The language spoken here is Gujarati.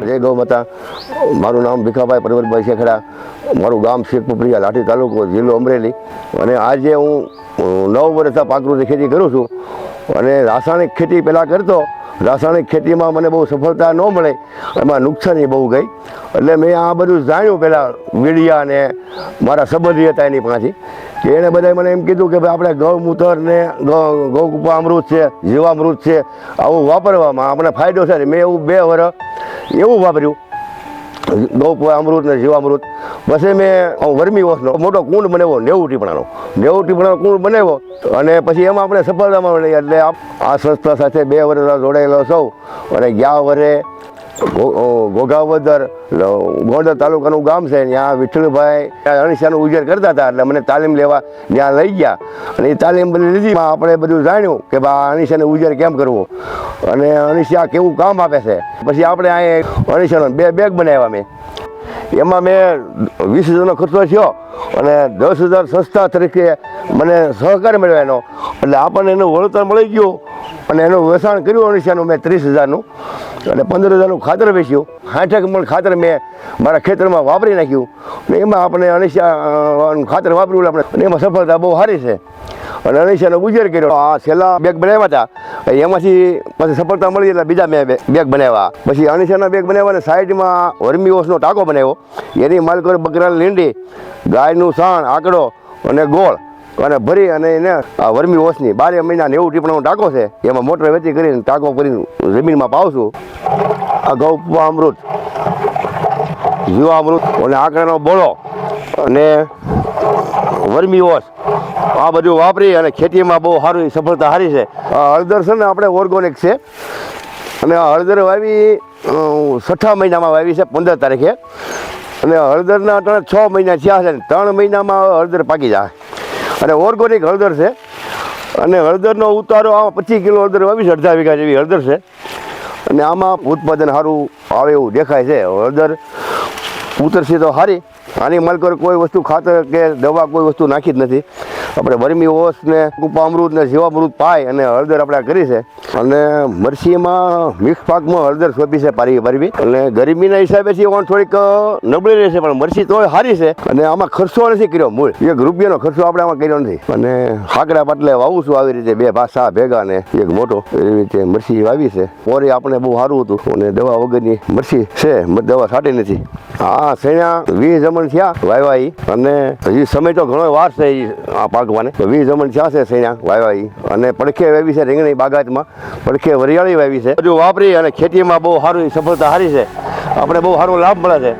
જય ગૌ માતા. મારું નામ ભીખાભાઈ પરવતભાઈ શેખડા, મારું ગામ શેખપુરિયા, લાઠી તાલુકો, જિલ્લો અમરેલી. અને આજે હું 9 વર્ષ પ્રાકૃતિક ખેતી કરું છું. અને રાસાયણિક ખેતી પહેલાં કરતો. રાસાયણિક ખેતીમાં મને બહુ સફળતા ન મળે, એમાં નુકસાની બહુ ગઈ. એટલે મેં આ બધું જાણ્યું પહેલાં વીડિયા ને મારા સંબંધી હતા એની પાસેથી, કે એને બધાએ મને એમ કીધું કે ભાઈ આપણે ગૌમૂત્ર ને ગૌકૃપામૃત છે, જીવામૃત છે, આવું વાપરવામાં આપણે ફાયદો છે. મેં એવું 2 વર્ષ એવું વાપર્યું, ગૌકૃપામૃત ને જીવામૃત. પછી મેં વર્મી વોશનો મોટો કુંડ બનાવ્યો, 90 ટીપણાનો કુંડ બનાવ્યો. અને પછી એમાં આપણે સફળતા મળી. એટલે આ સંસ્થા સાથે 2 વર્ષ જોડાયેલો સૌ. અને ગયા વર્ષે ઘોઘાવદર ગોંડલ તાલુકાનું ગામ છે, ત્યાં વિઠ્ઠલભાઈ અણીસાનું ઉજેર કરતા હતા. એટલે મને તાલીમ લેવા ત્યાં લઈ ગયા. અને એ તાલીમ બધી લીધી. આપણે બધું જાણ્યું કે ભાઈ અણીસાને ઉજેર કેમ કરવો અને અણીસા કેવું કામ આપે છે. પછી આપણે અહીંયા અણીસાનો 2 બેગ બનાવ્યા. મેં એમાં મેં 20,000નો ખર્ચો થયો અને 10,000 સંસ્થા તરીકે મને સહકાર મળ્યો એનો. એટલે આપણને એનું વળતર મળી ગયું. અને એનું વેચાણ કર્યું અણીસાનું મેં 30,000નું. અને 15,000નું ખાતર વેચ્યું. 60 મણ ખાતર મેં મારા ખેતરમાં વાપરી નાખ્યું. ને એમાં આપણે અણીસા ખાતર વાપર્યું આપણે, અને એમાં સફળતા બહુ સારી છે. અને અણીસાનો ગુજર કર્યો. આ છેલ્લા બેગ બનાવ્યા હતા, એમાંથી પછી સફળતા મળી એટલે બીજા મેં બેગ બનાવ્યા. પછી અણીસાના બેગ બનાવ્યા અને સાઈડમાં વર્મી વોશનો ટાંકો બનાવ્યો. એની માલકોર બકરાની લીંડી, ગાયનું સાણ, આકડો અને ગોળ અને ભરી અને એને આ વર્મી વોશની 12 મહિના 90 ટીપણાનો ટાંકો છે. એમાં મોટર વેચી કરીને ટાંકો કરીને જમીનમાં પાવશું. આ ગૌકૃપામૃત, જીવામૃત અને આકડાનો બોળો અને વર્મી વોશ આ બધું વાપરી અને ખેતીમાં બહુ સારી સફળતા સારી છે. હળદર છે ને આપણે ઓર્ગોનિક છે. અને હળદર વાવી 6 મહિનામાં વાવી છે, 15 તારીખે. અને હળદરના 6 મહિના થયા છે, 3 મહિનામાં હળદર પાકી જાય. અને ઓર્ગોનિક હળદર છે. અને હળદરનો ઉતારો આમાં 25 કિલો હળદર વાવી છે, 1/2 વીઘા જેવી હળદર છે. અને આમાં ઉત્પાદન સારું આવે એવું દેખાય છે. હળદર ઉતરશે તો સારી. આની માલકર કોઈ વસ્તુ ખાતર કે દવા કોઈ વસ્તુ નાખી જ નથી. આપણે વર્મી વોશ ને કૃપામૃત ને જીવામૃત પાય અને હળદર આપણે કરી છે. અને મરચીમાં મિક્સ પાકમાં હળદર સોંપી છે પારવી. અને ગરમીના હિસાબેથી થોડીક નબળી રહેશે, પણ મરચી તોય સારી છે. અને આમાં ખર્ચો નથી કર્યો, મૂળ 1 રૂપિયાનો ખર્ચો આપણે આમાં કર્યો નથી. અને હાકડા પાટલે વાવું છું આવી રીતે 2 ભાસા ભેગા ને એક મોટો, એવી રીતે મરચી વાવી છે. ઓરી આપણે બહુ સારું હતું. અને દવા વગરની મરચી છે, દવા છાંટી નથી. હા, સૈણા 20 જમણ થયા વાવ્યા. અને હજી સમય તો ઘણો વાર છે આ પાકવાને. 20 જમણ થયા છે સૈણા વાવ્યા. અને પડખે વાવી છે રીંગણી બાગાયતમાં, પડખે વરિયાળી વાવી છે. બધું વાપરી અને ખેતીમાં બહુ સારી સફળતા સારી છે. આપણે બહુ સારો લાભ મળે છે.